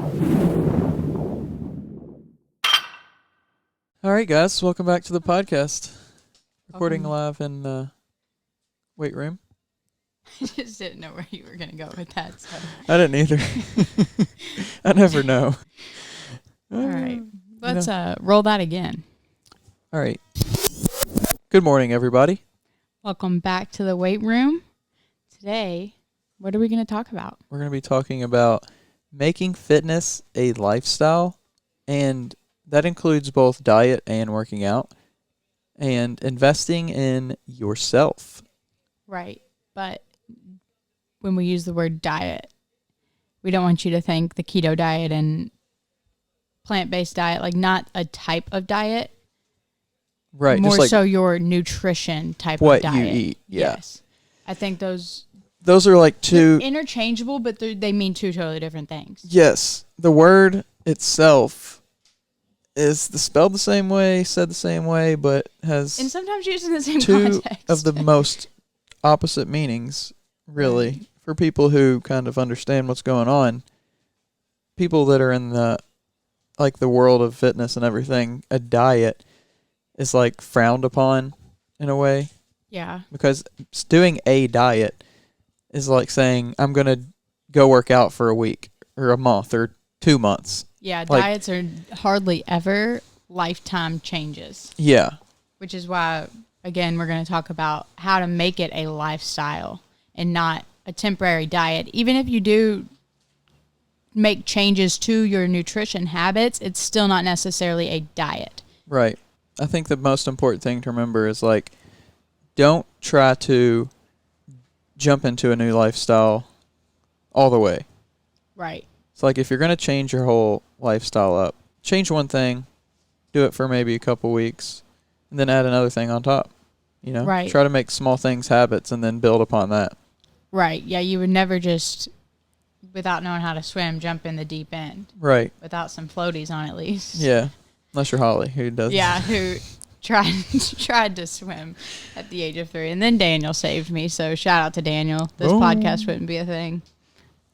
All right, guys, welcome back to the podcast. Recording Welcome. live in the weight room. I just didn't know where you were going to go with that. So. I didn't either. I never know. All right. Let's roll that again. All right. Good morning, everybody. Welcome back to the weight room. Today, what are we going to talk about? We're going to be talking about making fitness a lifestyle, and that includes both diet and working out, and investing in yourself. Right. But when we use the word diet, we don't want you to think the keto diet and plant-based diet, like not a type of diet. Right. More just like so your nutrition type what of diet. you eat. Yeah. Yes. I think those are like two. they're interchangeable, but they mean two totally different things. Yes. The word itself is spelled the same way, said the same way, but has And sometimes used in the same two context. of the most opposite meanings, really, Right. for people who kind of understand what's going on. People that are in the world of fitness and everything, a diet is like frowned upon in a way, Yeah. because doing a diet is like saying I'm going to go work out for a week or a month or 2 months. Yeah, Like- diets are hardly ever lifetime changes, Yeah. which is why, again, we're going to talk about how to make it a lifestyle and not a temporary diet. Even if you do make changes to your nutrition habits, it's still not necessarily a diet. Right. I think the most important thing to remember is like, don't try to jump into a new lifestyle all the way. Right. It's like if you're going to change your whole lifestyle up, change one thing, do it for maybe a couple weeks, and then add another thing on top. You know, Right. Try to make small things habits and then build upon that. Right. Yeah, you would never just, without knowing how to swim, jump in the deep end. Right. Without some floaties on at least. Yeah. Unless you're Holly, who does. Yeah, who tried to swim at the age of 3. And then Daniel saved me, so shout out to Daniel. This Boom. podcast wouldn't be a thing.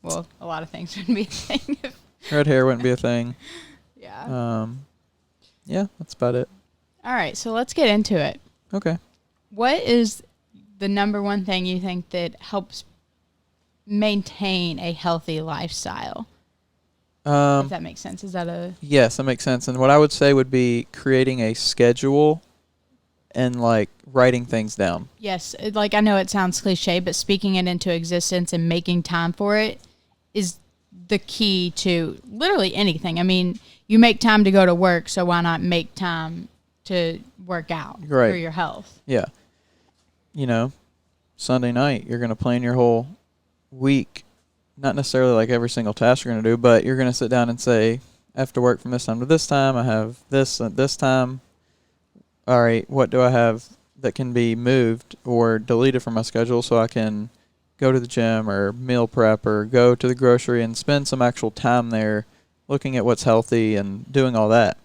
Well, a lot of things wouldn't be a thing. Red hair wouldn't be a thing. Yeah. Yeah, that's about it. All right, so let's get into it. Okay. What is the number one thing you think that helps maintain a healthy lifestyle? If that makes sense. Is that a... Yes, that makes sense. And what I would say would be creating a schedule and like writing things down. Yes, like I know it sounds cliche, but speaking it into existence and making time for it is the key to literally anything. I mean, you make time to go to work, so why not make time to work out Right. for your health? Yeah. You know, Sunday night, you're going to plan your whole week. Not necessarily like every single task you're going to do, but you're going to sit down and say, after work from this time to this time, I have this at this time. All right, what do I have that can be moved or deleted from my schedule so I can go to the gym or meal prep or go to the grocery and spend some actual time there looking at what's healthy and doing all that.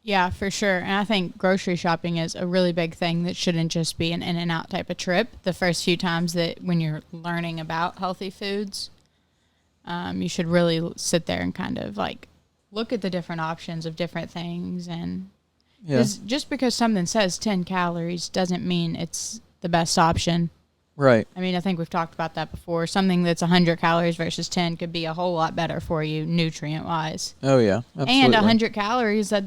Yeah, for sure. And I think grocery shopping is a really big thing that shouldn't just be an in and out type of trip. The first few times that when you're learning about healthy foods, you should really sit there and kind of like look at the different options of different things. And just because something says 10 calories doesn't mean it's the best option. Right. I mean, I think we've talked about that before. Something that's 100 calories versus 10 could be a whole lot better for you nutrient-wise. Oh, yeah. Absolutely. And 100 calories that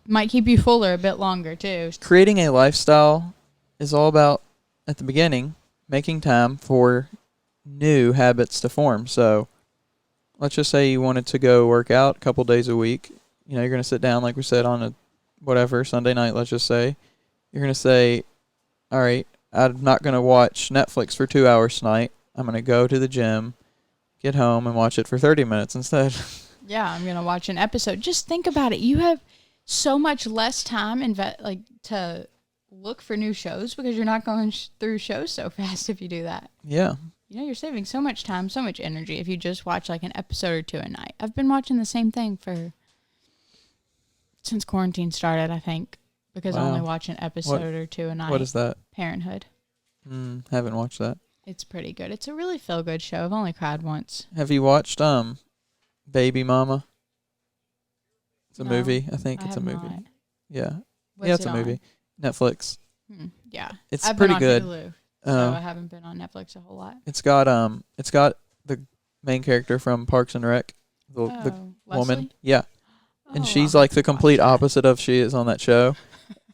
might keep you fuller a bit longer, too. Creating a lifestyle is all about, at the beginning, making time for new habits to form. So let's just say you wanted to go work out a couple days a week. You know, you're going to sit down, like we said, on a Sunday night, let's just say. You're going to say, all right, I'm not going to watch Netflix for 2 hours tonight. I'm going to go to the gym, get home, and watch it for 30 minutes instead. Yeah, I'm going to watch an episode. Just think about it. You have so much less time to look for new shows because you're not going through shows so fast if you do that. Yeah. You know, you're saving so much time, so much energy if you just watch like an episode or 2 a night. I've been watching the same thing since quarantine started, I think, because I only watch an episode or 2 a night. What is that? Parenthood. Haven't watched that. It's pretty good. It's a really feel-good show. I've only cried once. Have you watched Baby Mama? It's a No, movie. I think I it's a have movie. not. Yeah. What's Yeah, it's it a movie. on? Netflix. Yeah. It's I've pretty been on good. Hulu, so Uh, I haven't been on Netflix a whole lot. it's got the main character from Parks and Rec, the Oh, woman. Leslie? Yeah. And Oh, I'll she's have like to the watch complete that. opposite of she is on that show.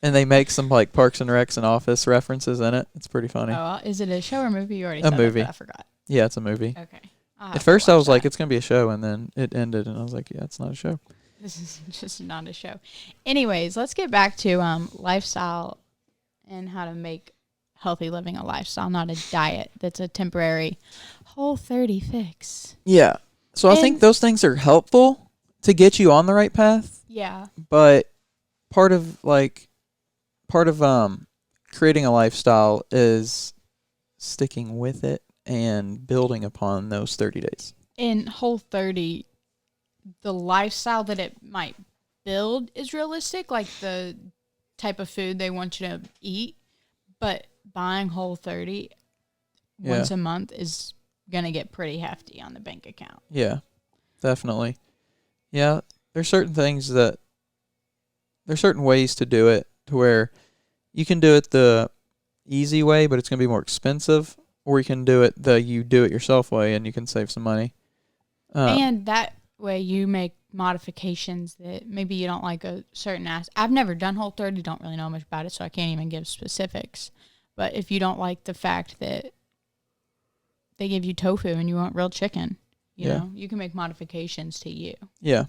And they make some like Parks and Recs and Office references in it. It's pretty funny. Oh, is it a show or movie? You already A said movie. it, but I forgot. Yeah, it's a movie. Okay. I'll At have to first, I watch was like, that. it's gonna be a show, and then it ended, and I was like, yeah, it's not a show. This is just not a show. Anyways, let's get back to lifestyle and how to make healthy living a lifestyle, not a diet that's a temporary Whole30 fix. Yeah. So I think those things are helpful to get you on the right path. Yeah. But part of creating a lifestyle is sticking with it and building upon those 30 days. In Whole30, the lifestyle that it might build is realistic, like the type of food they want you to eat, but buying Whole30 once a month is going to get pretty hefty on the bank account. Yeah, definitely. Yeah, there's certain ways to do it to where you can do it the easy way, but it's going to be more expensive, or you can do it the you do it yourself way and you can save some money. And that way you make modifications that maybe you don't like a certain I've never done Whole30, don't really know much about it, so I can't even give specifics. But if you don't like the fact that they give you tofu and you want real chicken, you know, you can make modifications to you. Yeah.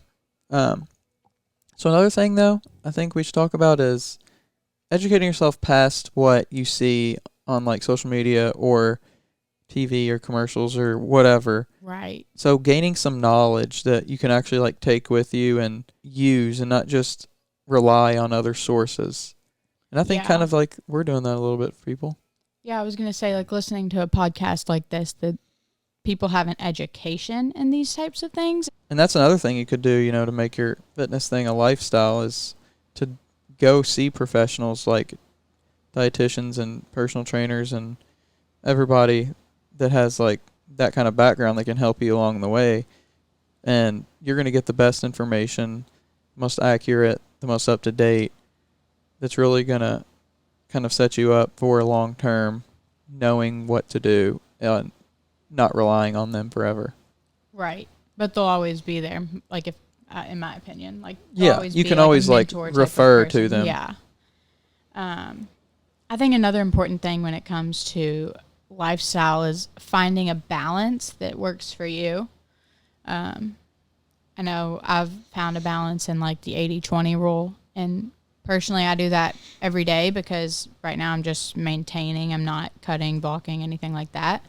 So another thing, though, I think we should talk about is educating yourself past what you see on like social media or TV or commercials or whatever. Right. So gaining some knowledge that you can actually like take with you and use and not just rely on other sources. And I think kind of like we're doing that a little bit for people. Yeah, I was going to say like listening to a podcast like this, that people have an education in these types of things. And that's another thing you could do, you know, to make your fitness thing a lifestyle is to go see professionals like dietitians and personal trainers and everybody that has like that kind of background that can help you along the way. And you're going to get the best information, most accurate, the most up to date, that's really going to kind of set you up for a long term, knowing what to do and not relying on them forever. Right. But they'll always be there. Like if, in my opinion, like, you can always like refer to them. Yeah. I think another important thing when it comes to lifestyle is finding a balance that works for you. I know I've found a balance in like the 80-20 rule, and personally I do that every day because right now I'm just maintaining. I'm not cutting, bulking, anything like that.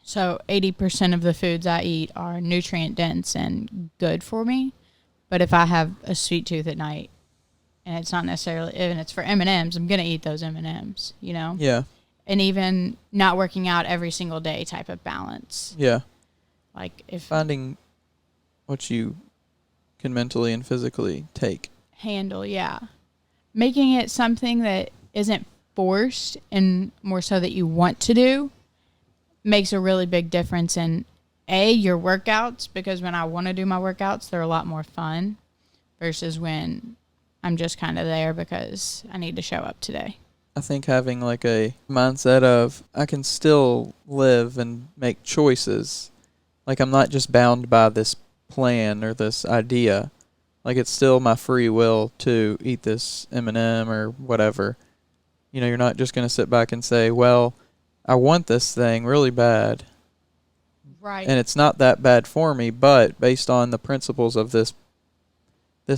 So 80% of the foods I eat are nutrient dense and good for me. But if I have a sweet tooth at night, and it's not necessarily, and it's for M&Ms, I'm going to eat those M&Ms, you know? Yeah. And even not working out every single day type of balance. Yeah. Like if finding what you can mentally and physically handle, making it something that isn't forced and more so that you want to do makes a really big difference in your workouts, because when I want to do my workouts, they're a lot more fun versus when I'm just kind of there because I need to show up today. I think having like a mindset of I can still live and make choices. Like I'm not just bound by this plan or this idea. Like it's still my free will to eat this M&M or whatever. You know, you're not just going to sit back and say, well, I want this thing really bad. Right. And it's not that bad for me, but based on the principles of this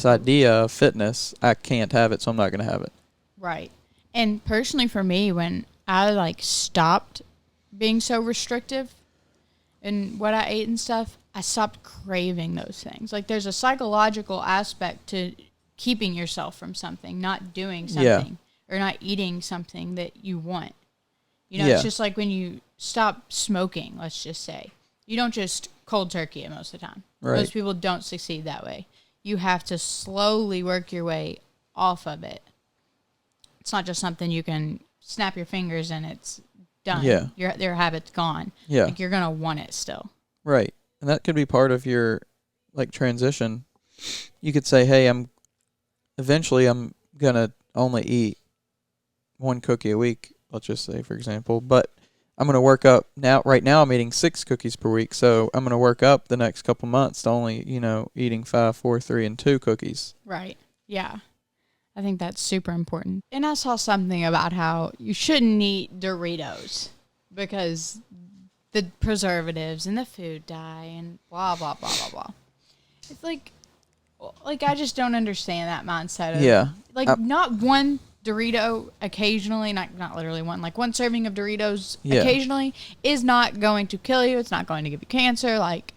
idea of fitness, I can't have it, so I'm not going to have it. Right. And personally for me, when I like stopped being so restrictive in what I ate and stuff, I stopped craving those things. Like there's a psychological aspect to keeping yourself from something, not doing something or not eating something that you want. You know, it's just like when you stop smoking, let's just say. You don't just cold turkey it most of the time. Right. Most people don't succeed that way. You have to slowly work your way off of it. It's not just something you can snap your fingers and it's done. Yeah. Your habit's gone. Yeah. Like you're going to want it still. Right. And that could be part of your like transition you could say, hey, eventually I'm going to only eat one cookie a week, let's just say, for example, but I'm going to work up now. Right now I'm eating 6 cookies per week. So I'm going to work up the next couple months to only, eating 5, 4, 3, and 2 cookies. Right. Yeah. I think that's super important. And I saw something about how you shouldn't eat Doritos because the preservatives and the food dye and blah, blah, blah, blah, blah. It's like I just don't understand that mindset. Yeah. Not one Dorito occasionally, not literally one, like one serving of Doritos Yeah. occasionally is not going to kill you. It's not going to give you cancer. Like,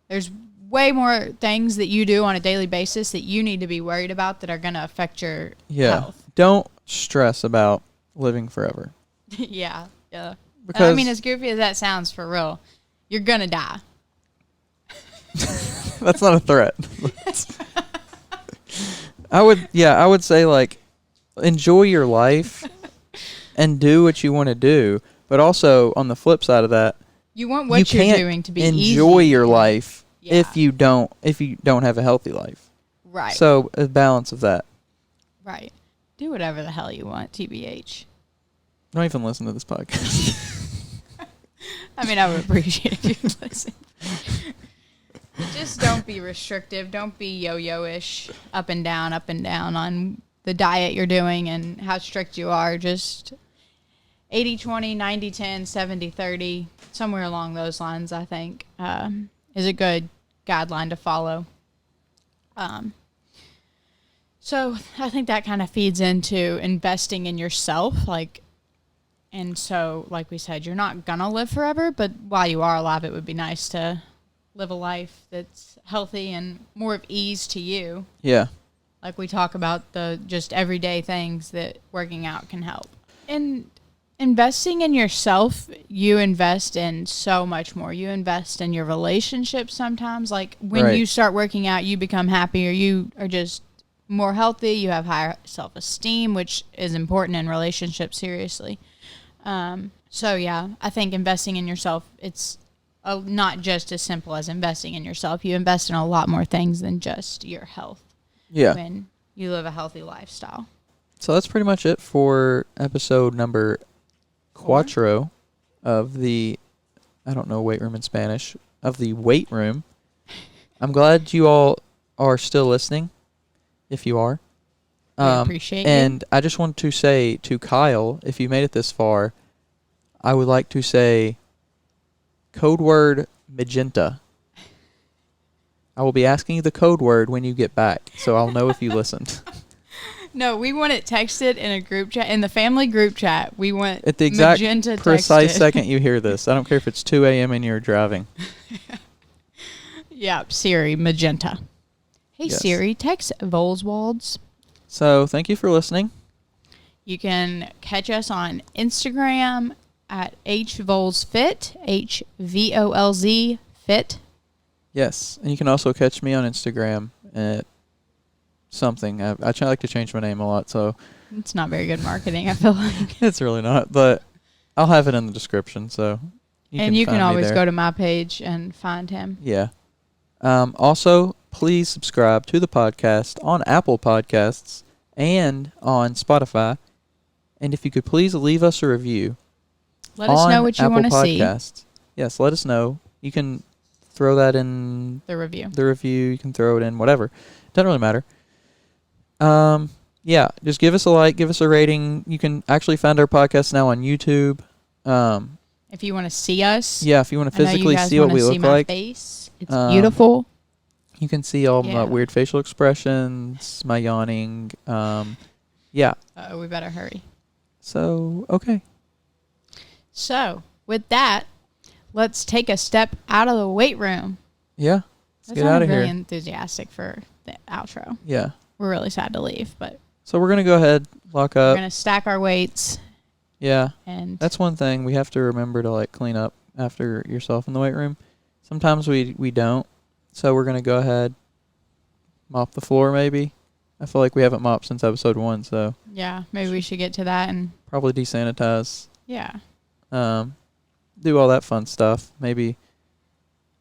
there's way more things that you do on a daily basis that you need to be worried about that are going to affect your health. Don't stress about living forever. Yeah. Yeah. Because I mean, as goofy as that sounds, for real, you're going to die. that's not a threat. I would say, like, enjoy your life and do what you want to do. But also, on the flip side of that, you want what you you're can't doing to be enjoy easy. your life Yeah. if you don't have a healthy life. Right. So a balance of that. Right. Do whatever the hell you want, TBH. Don't even listen to this podcast. I mean, I would appreciate it if you listen. Just don't be restrictive. Don't be yo-yo-ish, up and down on the diet you're doing and how strict you are. Just 80-20, 90-10, 70-30, somewhere along those lines, I think, is a good guideline to follow. So I think that kind of feeds into investing in yourself, and so, like we said, you're not going to live forever, but while you are alive, it would be nice to live a life that's healthy and more of ease to you. Yeah. Like we talk about the just everyday things that working out can help. And investing in yourself, you invest in so much more. You invest in your relationships sometimes. Like when you start working out, you become happier. You are just more healthy. You have higher self-esteem, which is important in relationships, seriously. So yeah, I think investing in yourself, it's not just as simple as investing in yourself. You invest in a lot more things than just your health. Yeah. When you live a healthy lifestyle. So that's pretty much it for episode number 4 of the, I don't know weight room in Spanish, of the weight room. I'm glad you all are still listening, if you are. We appreciate and I just want to say to Kyle, if you made it this far, I would like to say code word magenta. I will be asking you the code word when you get back, so I'll know if you listened. No, we want it texted in a group chat, in the family group chat. We want at the exact magenta precise texted. second you hear this. I don't care if it's 2 a.m. and you're driving. Yeah, Siri, magenta. Hey, Yes. Siri, text Volswalds. So thank you for listening. You can catch us on Instagram at HVolsFit, HVOLZ Fit. Yes, and you can also catch me on Instagram at something. I like to change my name a lot, so It's not very good marketing, I feel like. it's really not, but I'll have it in the description, so You find can me always there. go to my page and find him. Yeah. Also, please subscribe to the podcast on Apple Podcasts and on Spotify. And if you could please leave us a review. Let us know what you want to see. Yes, let us know. You can throw that in The review. You can throw it in whatever. Doesn't really matter. Yeah, just give us a like, give us a rating. You can actually find our podcast now on YouTube. If you want to see us. Yeah, if you want to physically see what we look my like. Face. It's beautiful. You can see all my weird facial expressions, my yawning. Yeah. We better hurry. So, okay. So, with that, let's take a step out of the weight room. Yeah. Let's get out sounded of really here. enthusiastic for the outro. Yeah. We're really sad to leave, but So we're going to go ahead, lock we're up. going to stack our weights. Yeah. And That's one thing we have to remember to like clean up after yourself in the weight room. Sometimes we don't. So we're going to go ahead, mop the floor maybe. I feel like we haven't mopped since episode 1, so yeah, maybe we should get to that and probably desanitize. yeah. Do all that fun stuff. Maybe.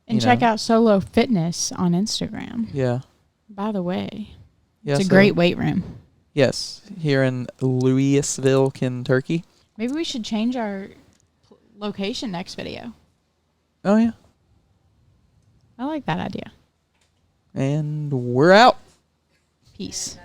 And check out Solo Fitness on Instagram. Yeah. By the way, Yeah, it's a great weight room. Yes, here in Louisville, Kentucky. Maybe we should change our location next video. Oh, yeah. I like that idea. And we're out. Peace.